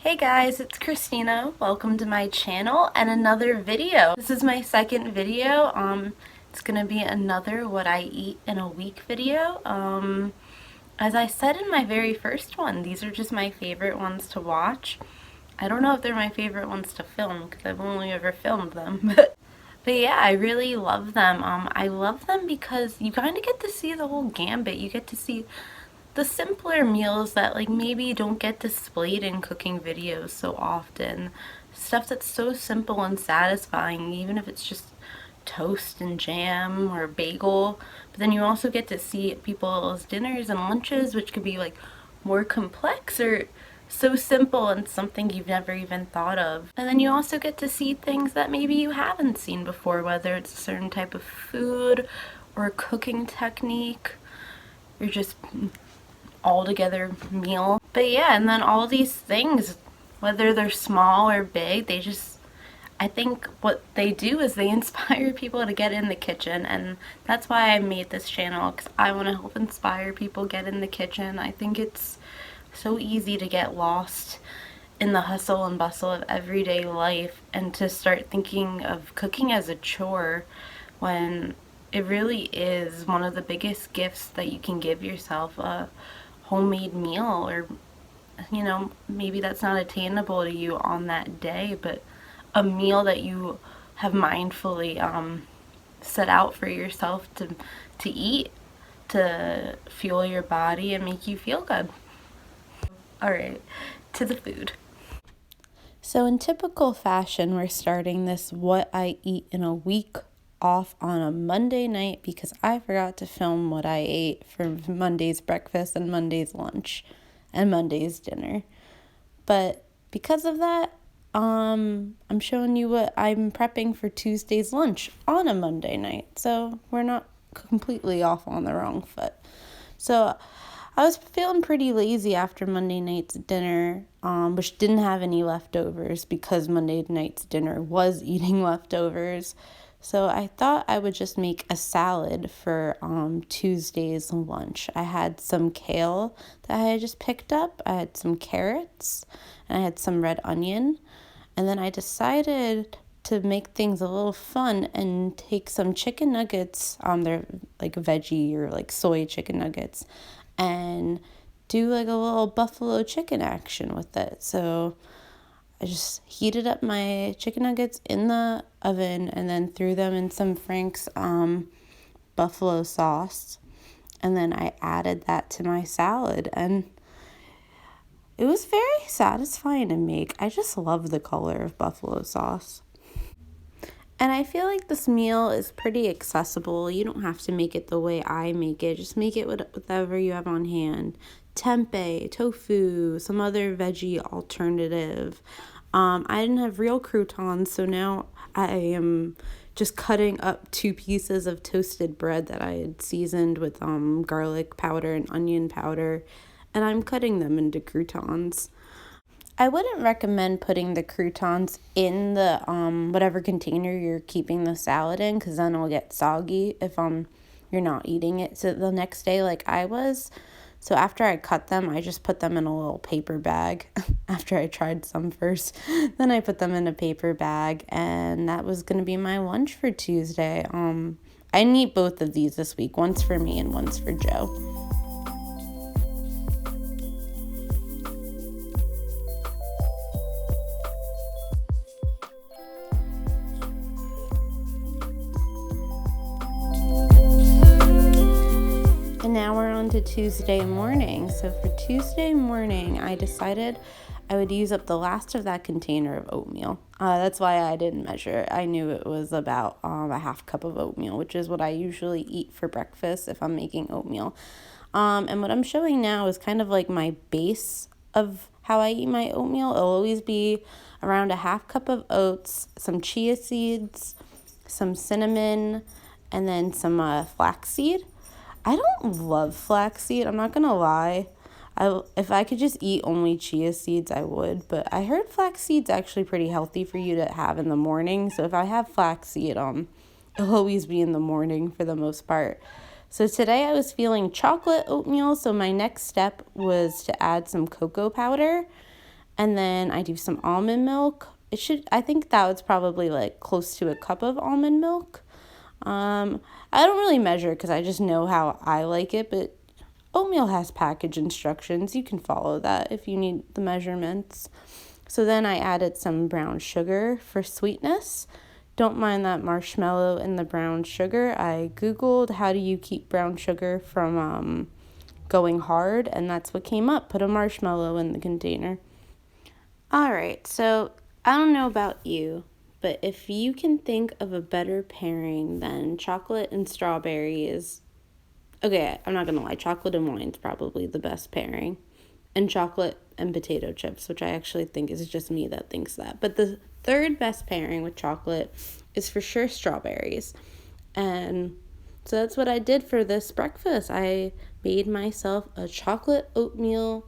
Hey guys, it's Christina. Welcome to my channel and another video. This is my second video. It's gonna be another what I eat in a week video. As I said in my very first one, these are just my favorite ones to watch. I don't know if they're my favorite ones to film because I've only ever filmed them, but yeah, I really love them. I love them because you kind of get to see the whole gambit. You get to see the simpler meals that like maybe don't get displayed in cooking videos so often. Stuff that's so simple and satisfying, even if it's just toast and jam or bagel. But then you also get to see people's dinners and lunches, which could be like more complex or so simple and something you've never even thought of. And then you also get to see things that maybe you haven't seen before, whether it's a certain type of food or a cooking technique or just all together meal. But yeah, and then all these things, whether they're small or big, I think what they do is they inspire people to get in the kitchen, and that's why I made this channel, because I want to help inspire people get in the kitchen. I think it's so easy to get lost in the hustle and bustle of everyday life and to start thinking of cooking as a chore when it really is one of the biggest gifts that you can give yourself, a homemade meal. Or maybe that's not attainable to you on that day, but a meal that you have mindfully set out for yourself to eat, to fuel your body and make you feel good. Alright, to the food. So in typical fashion, we're starting this what I eat in a week off on a Monday night because I forgot to film what I ate for Monday's breakfast and Monday's lunch and Monday's dinner. But because of that, I'm showing you what I'm prepping for Tuesday's lunch on a Monday night. So we're not completely off on the wrong foot. So I was feeling pretty lazy after Monday night's dinner, which didn't have any leftovers because Monday night's dinner was eating leftovers. So I thought I would just make a salad for Tuesday's lunch. I had some kale that I had just picked up. I had some carrots, and I had some red onion. And then I decided to make things a little fun and take some chicken nuggets, they're like veggie or like soy chicken nuggets, and do like a little buffalo chicken action with it. So I just heated up my chicken nuggets in the oven and then threw them in some Frank's buffalo sauce. And then I added that to my salad, and it was very satisfying to make. I just love the color of buffalo sauce. And I feel like this meal is pretty accessible. You don't have to make it the way I make it. Just make it with whatever you have on hand. Tempeh, tofu, some other veggie alternative. I didn't have real croutons, so now I am just cutting up 2 pieces of toasted bread that I had seasoned with garlic powder and onion powder, and I'm cutting them into croutons. I wouldn't recommend putting the croutons in the whatever container you're keeping the salad in, because then it'll get soggy if you're not eating it so the next day like I was. So after I cut them, I just put them in a little paper bag. After I tried some first, then I put them in a paper bag, and that was going to be my lunch for Tuesday. I need both of these this week. One's for me and one's for Joe. And now we're on to Tuesday morning. So for Tuesday morning, I decided I would use up the last of that container of oatmeal. That's why I didn't measure it. I knew it was about a half cup of oatmeal, which is what I usually eat for breakfast if I'm making oatmeal. And what I'm showing now is kind of like my base of how I eat my oatmeal. It'll always be around a half cup of oats, some chia seeds, some cinnamon, and then some flaxseed. I don't love flaxseed, I'm not gonna lie. If I could just eat only chia seeds, I would. But I heard flaxseed's actually pretty healthy for you to have in the morning. So if I have flaxseed, it'll always be in the morning for the most part. So today I was feeling chocolate oatmeal. So my next step was to add some cocoa powder. And then I do some almond milk. I think that was probably like close to a cup of almond milk. I don't really measure because I just know how I like it, but Oatmeal has package instructions. You can follow that if you need the measurements. So then I added some brown sugar for sweetness. Don't mind that marshmallow and the brown sugar. I Googled how do you keep brown sugar from going hard, and that's what came up. Put a marshmallow in the container. Alright, so I don't know about you, but if you can think of a better pairing than chocolate and strawberries, okay, I'm not gonna lie, chocolate and wine's probably the best pairing, and chocolate and potato chips, which I actually think is just me that thinks that. But the third best pairing with chocolate is for sure strawberries. And so that's what I did for this breakfast. I made myself a chocolate oatmeal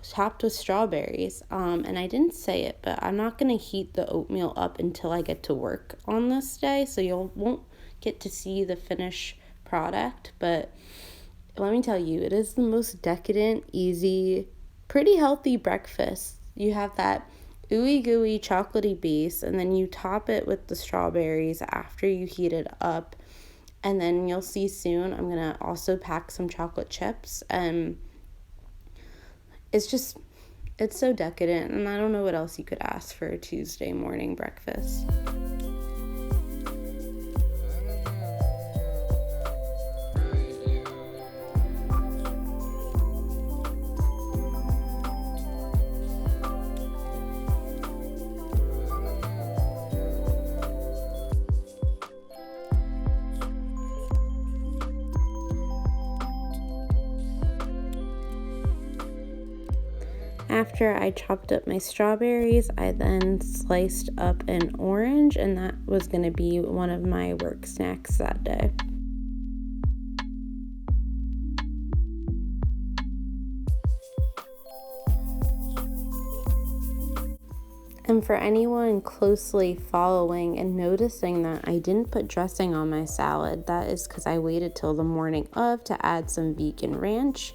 topped with strawberries. And I didn't say it, but I'm not going to heat the oatmeal up until I get to work on this day, so you won't get to see the finished product. But let me tell you, it is the most decadent, easy, pretty healthy breakfast. You have that ooey gooey chocolatey base, and then you top it with the strawberries after you heat it up. And then you'll see soon I'm gonna also pack some chocolate chips, and it's so decadent, and I don't know what else you could ask for a Tuesday morning breakfast. After I chopped up my strawberries, I then sliced up an orange, and that was going to be one of my work snacks that day. And for anyone closely following and noticing that I didn't put dressing on my salad, that is because I waited till the morning of to add some vegan ranch.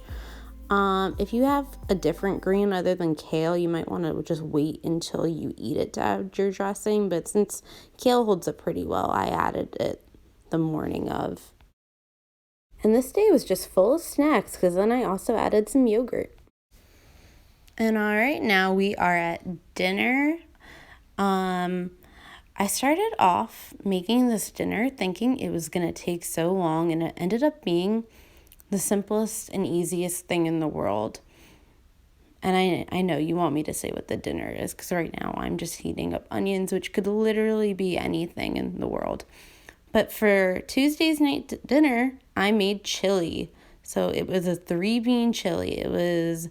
If you have a different green other than kale, you might want to just wait until you eat it to add your dressing. But since kale holds up pretty well, I added it the morning of. And this day was just full of snacks because then I also added some yogurt. And all right, now we are at dinner. I started off making this dinner thinking it was going to take so long, and it ended up being the simplest and easiest thing in the world. And I know you want me to say what the dinner is, because right now I'm just heating up onions, which could literally be anything in the world. But for Tuesday's night dinner, I made chili. So it was a 3-bean chili. It was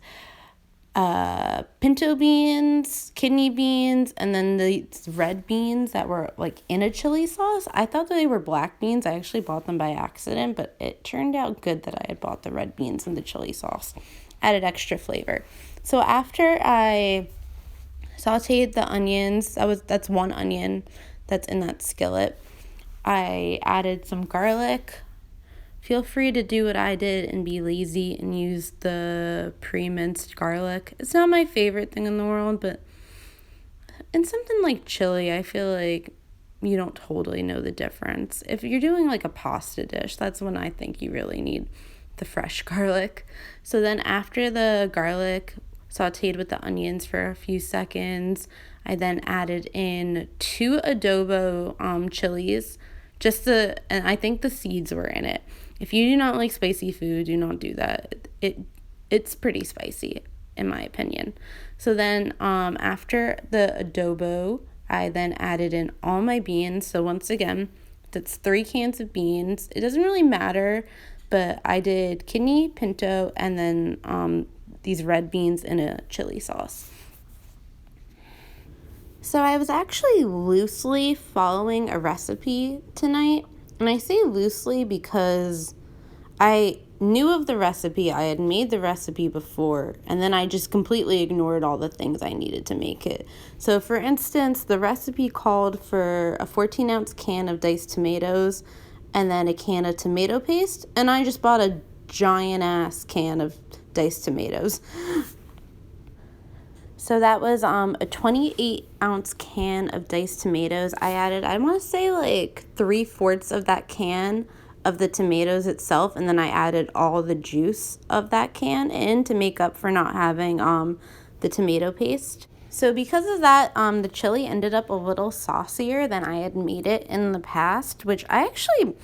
pinto beans, kidney beans, and then the red beans that were like in a chili sauce. I thought that they were black beans. I actually bought them by accident, but it turned out good that I had bought the red beans in the chili sauce. Added extra flavor. So after I sauteed the onions, that's one onion that's in that skillet, I added some garlic. Feel free to do what I did and be lazy and use the pre-minced garlic. It's not my favorite thing in the world, but in something like chili, I feel like you don't totally know the difference. If you're doing like a pasta dish, that's when I think you really need the fresh garlic. So then after the garlic sauteed with the onions for a few seconds, I then added in 2 adobo chilies, and I think the seeds were in it. If you do not like spicy food, do not do that. It's pretty spicy, in my opinion. So then after the adobo, I then added in all my beans. So once again, that's 3 cans of beans. It doesn't really matter, but I did kidney, pinto, and then these red beans in a chili sauce. So I was actually loosely following a recipe tonight. And I say loosely because I knew of the recipe. I had made the recipe before, and then I just completely ignored all the things I needed to make it. So for instance, the recipe called for a 14-ounce can of diced tomatoes and then a can of tomato paste, and I just bought a giant ass can of diced tomatoes. So that was a 28-ounce can of diced tomatoes. I added, I want to say like 3/4 of that can of the tomatoes itself, and then I added all the juice of that can in to make up for not having the tomato paste. So because of that, the chili ended up a little saucier than I had made it in the past, which I actually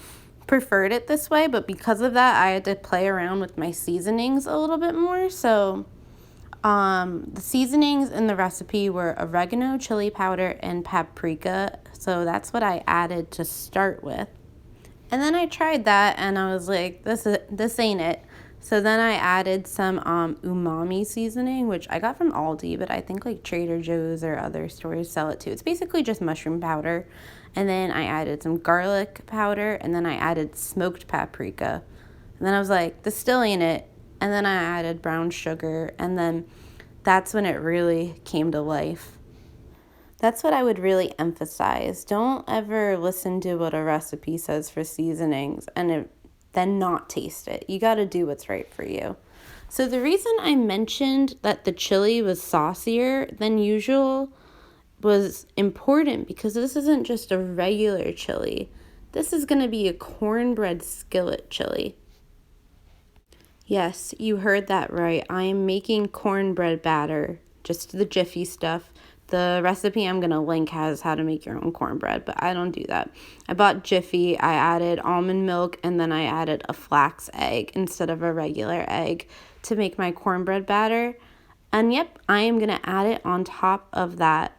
preferred it this way, but because of that, I had to play around with my seasonings a little bit more. So the seasonings in the recipe were oregano, chili powder, and paprika. So that's what I added to start with. And then I tried that and I was like, this ain't it. So then I added some umami seasoning, which I got from Aldi, but I think like Trader Joe's or other stores sell it too. It's basically just mushroom powder. And then I added some garlic powder, and then I added smoked paprika. And then I was like, this still ain't it. And then I added brown sugar, and then that's when it really came to life. That's what I would really emphasize. Don't ever listen to what a recipe says for seasonings and then not taste it. You got to do what's right for you. So the reason I mentioned that the chili was saucier than usual was important because this isn't just a regular chili. This is going to be a cornbread skillet chili. Yes, you heard that right. I am making cornbread batter, just the Jiffy stuff. The recipe I'm going to link has how to make your own cornbread, but I don't do that. I bought Jiffy, I added almond milk, and then I added a flax egg instead of a regular egg to make my cornbread batter. And yep, I am going to add it on top of that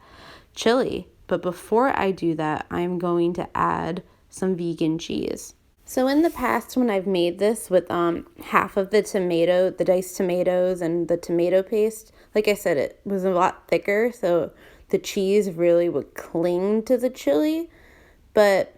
chili. But before I do that, I'm going to add some vegan cheese. So in the past, when I've made this with half of the diced tomatoes and the tomato paste, like I said, it was a lot thicker, so the cheese really would cling to the chili, but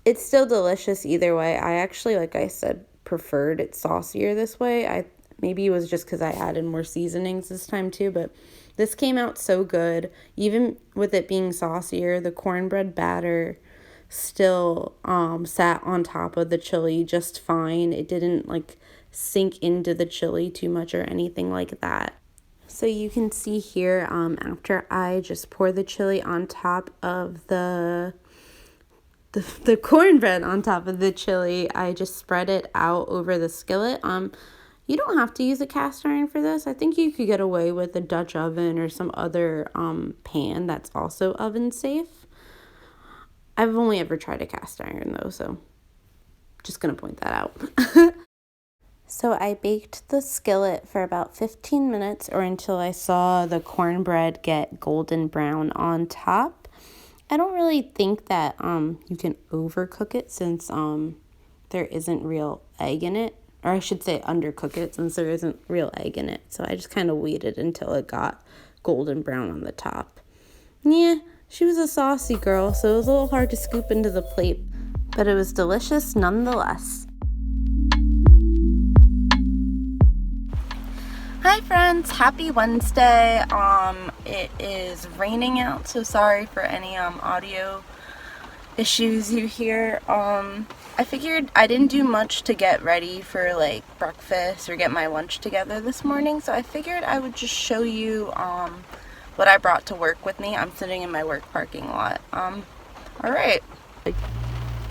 it's still delicious either way. I actually, like I said, preferred it saucier this way. Maybe it was just because I added more seasonings this time too, but this came out so good. Even with it being saucier, the cornbread batter still sat on top of the chili just fine. It didn't like sink into the chili too much or anything like that. So you can see here, after I just pour the chili on top of the cornbread on top of the chili, I just spread it out over the skillet. You don't have to use a cast iron for this. I think you could get away with a Dutch oven or some other pan that's also oven safe. I've only ever tried a cast iron though, so just gonna point that out. So I baked the skillet for about 15 minutes or until I saw the cornbread get golden brown on top. I don't really think that you can overcook it since there isn't real egg in it. Or I should say undercook it since there isn't real egg in it. So I just kind of waited until it got golden brown on the top. Yeah, she was a saucy girl, so it was a little hard to scoop into the plate, but it was delicious nonetheless. Hi friends, happy Wednesday. It is raining out, so sorry for any audio issues you hear. I figured I didn't do much to get ready for like breakfast or get my lunch together this morning, so I figured I would just show you what I brought to work with me. I'm sitting in my work parking lot.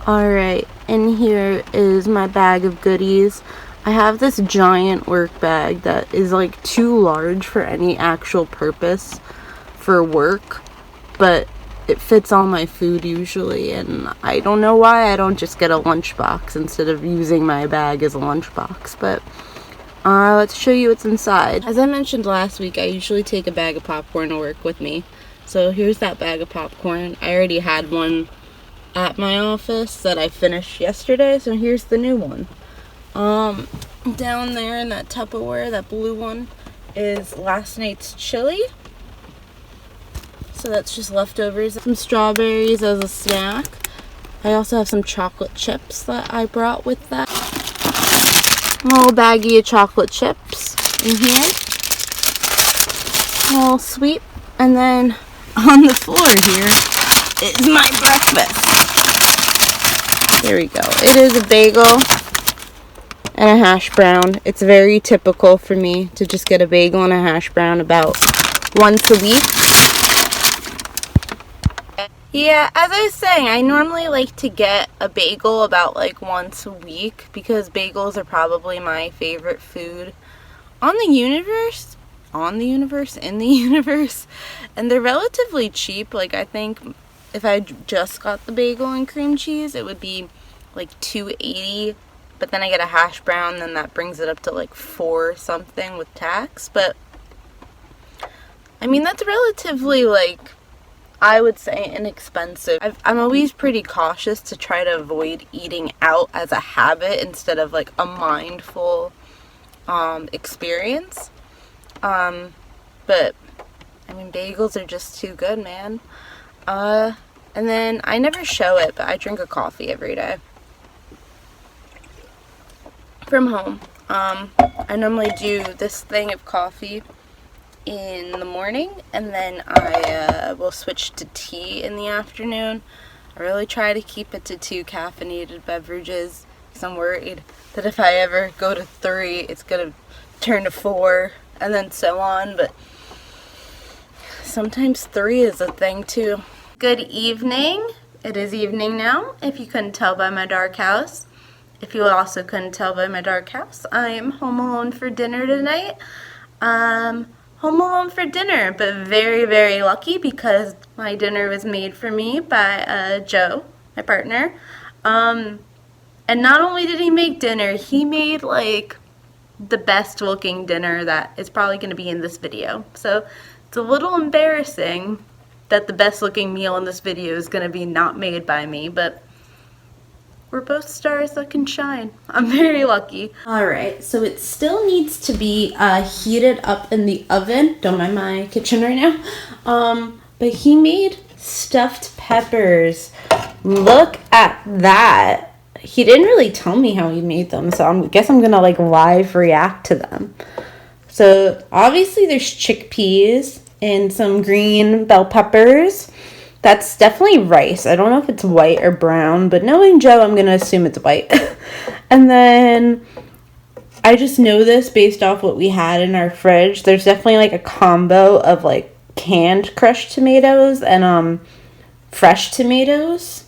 Alright, and here is my bag of goodies. I have this giant work bag that is like too large for any actual purpose for work, but it fits all my food usually, and I don't know why I don't just get a lunchbox instead of using my bag as a lunchbox, but let's show you what's inside. As I mentioned last week, I usually take a bag of popcorn to work with me. So here's that bag of popcorn. I already had one at my office that I finished yesterday, so here's the new one. Down there in that Tupperware, that blue one, is last night's chili. So that's just leftovers. Some strawberries as a snack. I also have some chocolate chips that I brought with that. A little baggie of chocolate chips in here. A little sweet. And then on the floor here is my breakfast. There we go. It is a bagel and a hash brown. It's very typical for me to just get a bagel and a hash brown about once a week. Yeah, as I was saying, I normally like to get a bagel about like once a week because bagels are probably my favorite food in the universe, and they're relatively cheap. Like, I think if I just got the bagel and cream cheese, it would be like $2.80, but then I get a hash brown, then that brings it up to like $4 something with tax. But I mean, that's relatively, like, I would say inexpensive. I'm always pretty cautious to try to avoid eating out as a habit instead of like a mindful experience. But I mean, bagels are just too good, man. And then I never show it, but I drink a coffee every day from home. I normally do this thing of coffee in the morning, and then I will switch to tea in the afternoon. I really try to keep it to 2 caffeinated beverages because I'm worried that if I ever go to 3, it's gonna turn to 4 and then so on, but sometimes 3 is a thing too. Good evening. It is evening now, if you couldn't tell by my dark house. If you also couldn't tell by my dark house, I am home alone for dinner tonight. Home alone for dinner, but very, very lucky because my dinner was made for me by Joe, my partner. And not only did he make dinner, he made like the best looking dinner that is probably going to be in this video. So it's a little embarrassing that the best looking meal in this video is going to be not made by me, but we're both stars that can shine. I'm very lucky. Alright, so it still needs to be heated up in the oven. Don't mind my kitchen right now. But he made stuffed peppers. Look at that. He didn't really tell me how he made them, so I guess I'm gonna like live react to them. So obviously there's chickpeas and some green bell peppers. That's definitely rice. I don't know if it's white or brown, but knowing Joe, I'm going to assume it's white. And then I just know this based off what we had in our fridge. There's definitely like a combo of like canned crushed tomatoes and fresh tomatoes.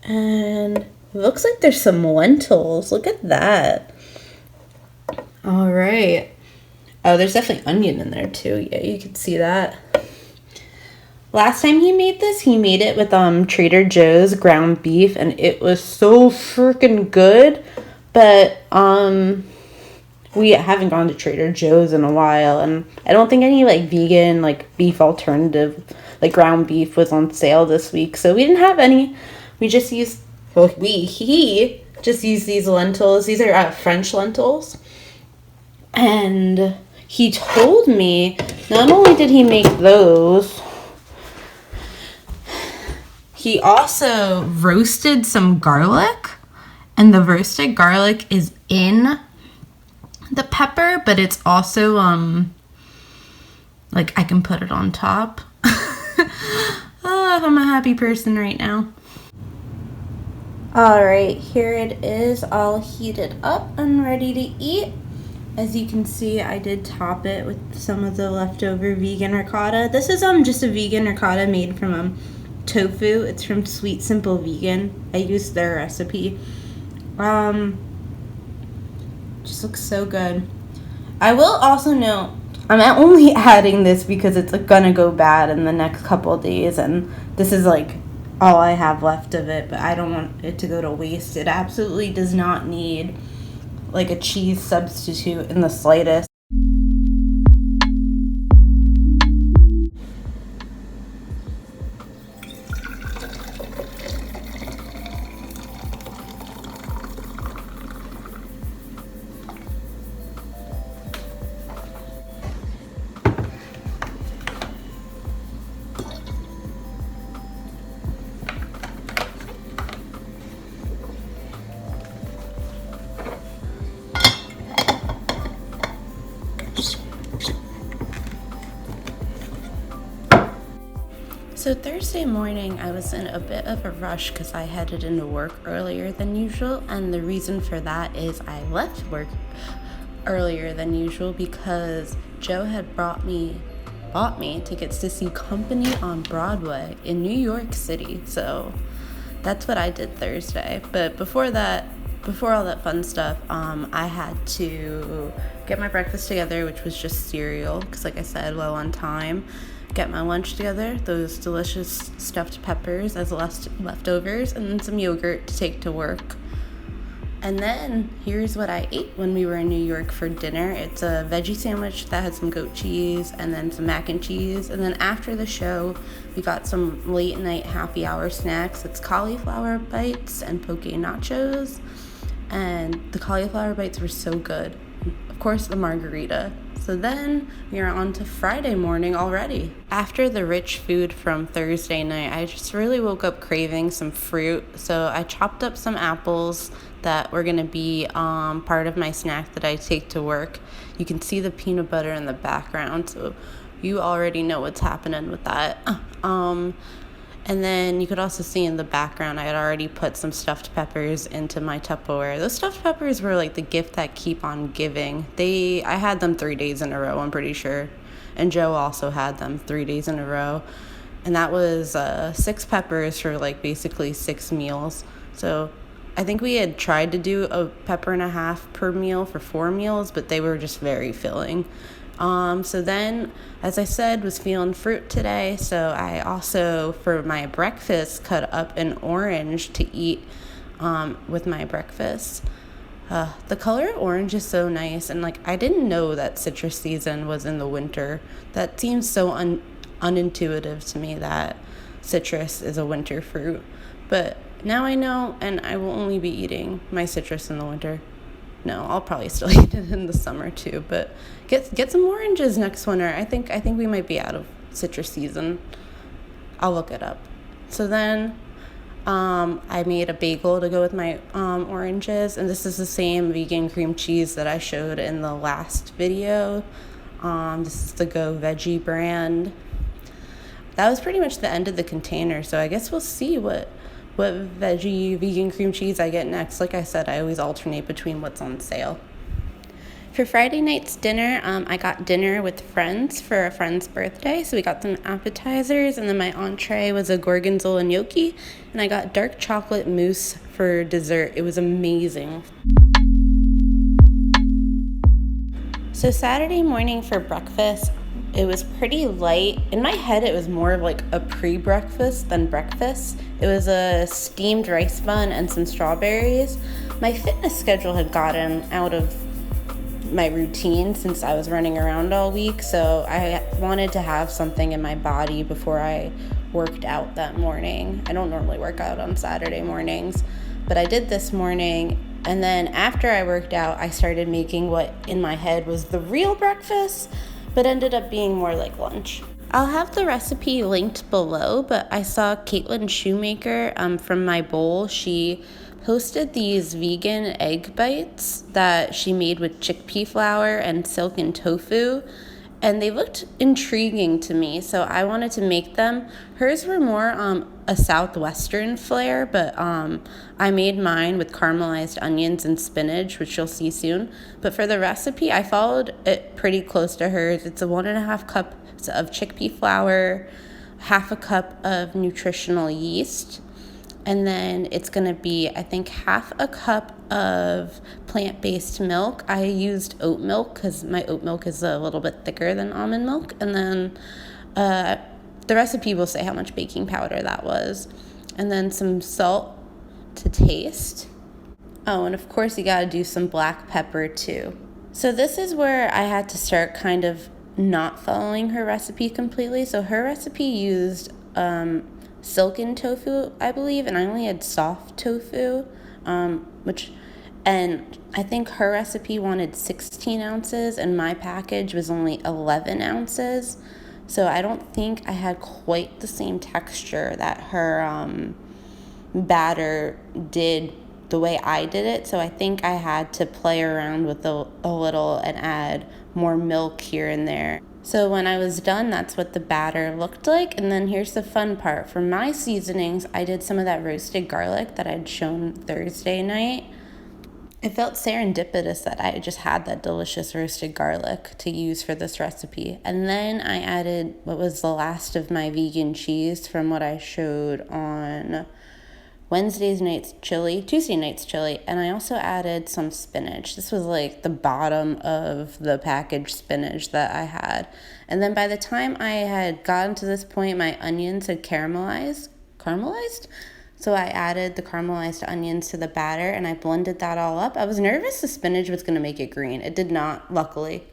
And it looks like there's some lentils. Look at that. All right. Oh, there's definitely onion in there too. Yeah, you can see that. Last time he made this, he made it with Trader Joe's ground beef, and it was so freaking good. But we haven't gone to Trader Joe's in a while, and I don't think any like vegan like beef alternative like ground beef was on sale this week, so we didn't have any. We just used he just used these lentils. These are French lentils, and he told me not only did he make those, he also roasted some garlic, and the roasted garlic is in the pepper, but it's also like I can put it on top. Oh, I'm a happy person right now. Alright, here it is all heated up and ready to eat. As you can see, I did top it with some of the leftover vegan ricotta. This is just a vegan ricotta made from tofu. It's from Sweet Simple Vegan. I used their recipe. Just looks so good. I will also note, I'm only adding this because it's gonna go bad in the next couple of days, and this is like all I have left of it, but I don't want it to go to waste. It absolutely does not need like a cheese substitute in the slightest. So Thursday morning, I was in a bit of a rush because I headed into work earlier than usual, and the reason for that is I left work earlier than usual because Joe had bought me tickets to see Company on Broadway in New York City. So that's what I did Thursday. But before all that fun stuff, I had to get my breakfast together, which was just cereal, because like I said, well on time. Get my lunch together, those delicious stuffed peppers as leftovers, and then some yogurt to take to work. And then here's what I ate when we were in New York for dinner. It's a veggie sandwich that had some goat cheese and then some mac and cheese. And then after the show, we got some late night happy hour snacks. It's cauliflower bites and poke nachos. And the cauliflower bites were so good. Of course, the margarita. So then we are on to Friday morning already. After the rich food from Thursday night, I just really woke up craving some fruit. So I chopped up some apples that were going to be part of my snack that I take to work. You can see the peanut butter in the background, so you already know what's happening with that. And then you could also see in the background, I had already put some stuffed peppers into my Tupperware. Those stuffed peppers were like the gift that keep on giving. I had them 3 days in a row, I'm pretty sure. And Joe also had them 3 days in a row. And that was 6 peppers for like basically 6 meals. So I think we had tried to do a pepper and a half per meal for 4 meals, but they were just very filling. So then, as I said, was feeling fruit today. So I also, for my breakfast, cut up an orange to eat with my breakfast. The color of orange is so nice. And like, I didn't know that citrus season was in the winter. That seems so unintuitive to me that citrus is a winter fruit. But now I know, and I will only be eating my citrus in the winter. No, I'll probably still eat it in the summer too, but get some oranges next winter. I think we might be out of citrus season. I'll look it up. So then I made a bagel to go with my oranges, and this is the same vegan cream cheese that I showed in the last video. This is the Go Veggie brand. That was pretty much the end of the container, so I guess we'll see what vegan cream cheese I get next. Like I said, I always alternate between what's on sale. For Friday night's dinner, I got dinner with friends for a friend's birthday. So we got some appetizers, and then my entree was a gorgonzola gnocchi, and I got dark chocolate mousse for dessert. It was amazing. So Saturday morning for breakfast, it was pretty light. In my head, it was more of like a pre-breakfast than breakfast. It was a steamed rice bun and some strawberries. My fitness schedule had gotten out of my routine since I was running around all week, so I wanted to have something in my body before I worked out that morning. I don't normally work out on Saturday mornings, but I did this morning. And then after I worked out, I started making what in my head was the real breakfast, but ended up being more like lunch. I'll have the recipe linked below, but I saw Caitlin Shoemaker from My Bowl. She posted these vegan egg bites that she made with chickpea flour and silken tofu, and they looked intriguing to me, so I wanted to make them. Hers were more a southwestern flair, but I made mine with caramelized onions and spinach, which you'll see soon. But for the recipe, I followed it pretty close to hers. It's 1.5 cups of chickpea flour, 1/2 cup of nutritional yeast, and then it's going to be, I think, 1/2 cup of plant-based milk. I used oat milk because my oat milk is a little bit thicker than almond milk. And then the recipe will say how much baking powder that was. And then some salt to taste. Oh, and of course you got to do some black pepper too. So this is where I had to start kind of not following her recipe completely. So her recipe used silken tofu, I believe, and I only had soft tofu, and I think her recipe wanted 16 ounces and my package was only 11 ounces. So I don't think I had quite the same texture that her batter did the way I did it. So I think I had to play around with a little and add more milk here and there. So when I was done, that's what the batter looked like. And then here's the fun part. For my seasonings, I did some of that roasted garlic that I'd shown Thursday night. It felt serendipitous that I just had that delicious roasted garlic to use for this recipe. And then I added what was the last of my vegan cheese from what I showed on Tuesday night's chili, and I also added some spinach. This was like the bottom of the packaged spinach that I had. And then by the time I had gotten to this point, my onions had caramelized. So I added the caramelized onions to the batter and I blended that all up. I was nervous the spinach was going to make it green. It did not, luckily.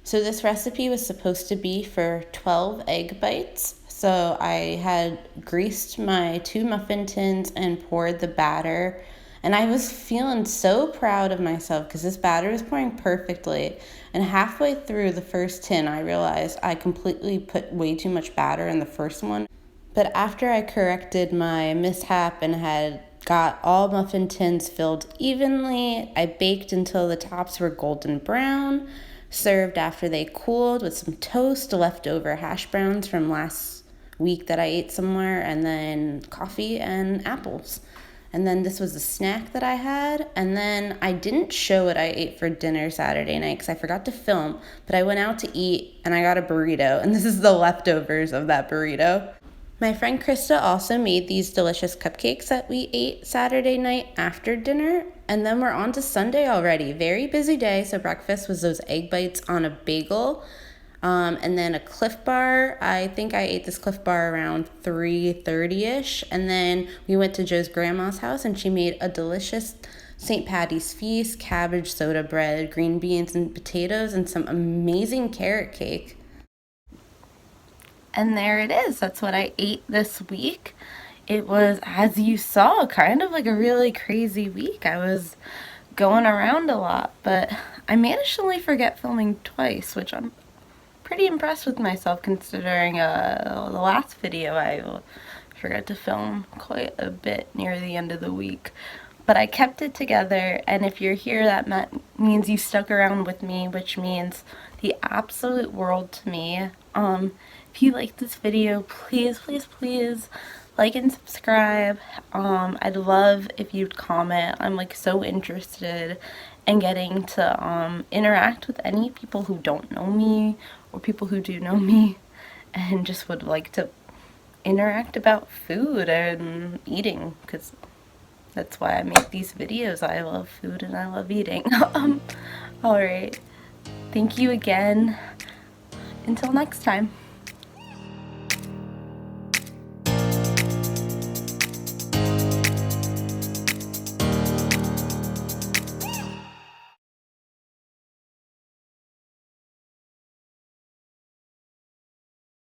So this recipe was supposed to be for 12 egg bites. So I had greased my 2 muffin tins and poured the batter. And I was feeling so proud of myself because this batter was pouring perfectly. And halfway through the first tin, I realized I completely put way too much batter in the first one. But after I corrected my mishap and had got all muffin tins filled evenly, I baked until the tops were golden brown, served after they cooled with some toast, leftover hash browns from last week that I ate somewhere, and then coffee and apples. And then this was a snack that I had, and then I didn't show what I ate for dinner Saturday night because I forgot to film, but I went out to eat and I got a burrito, and this is the leftovers of that burrito. My friend Krista also made these delicious cupcakes that we ate Saturday night after dinner, and then we're on to Sunday already. Very busy day, so breakfast was those egg bites on a bagel, and then a Cliff Bar. I think I ate this Cliff Bar around 3:30ish, and then we went to Joe's grandma's house, and she made a delicious St. Patty's feast, cabbage soda bread, green beans and potatoes, and some amazing carrot cake. And there it is. That's what I ate this week. It was, as you saw, kind of like a really crazy week. I was going around a lot, but I managed to only forget filming twice, which I'm pretty impressed with myself considering the last video I forgot to film quite a bit near the end of the week. But I kept it together, and if you're here, that means you stuck around with me, which means the absolute world to me. If you like this video, please, please, please like and subscribe. I'd love if you'd comment. I'm like so interested in getting to interact with any people who don't know me or people who do know me and just would like to interact about food and eating, because that's why I make these videos. I love food and I love eating. Alright. Thank you again. Until next time.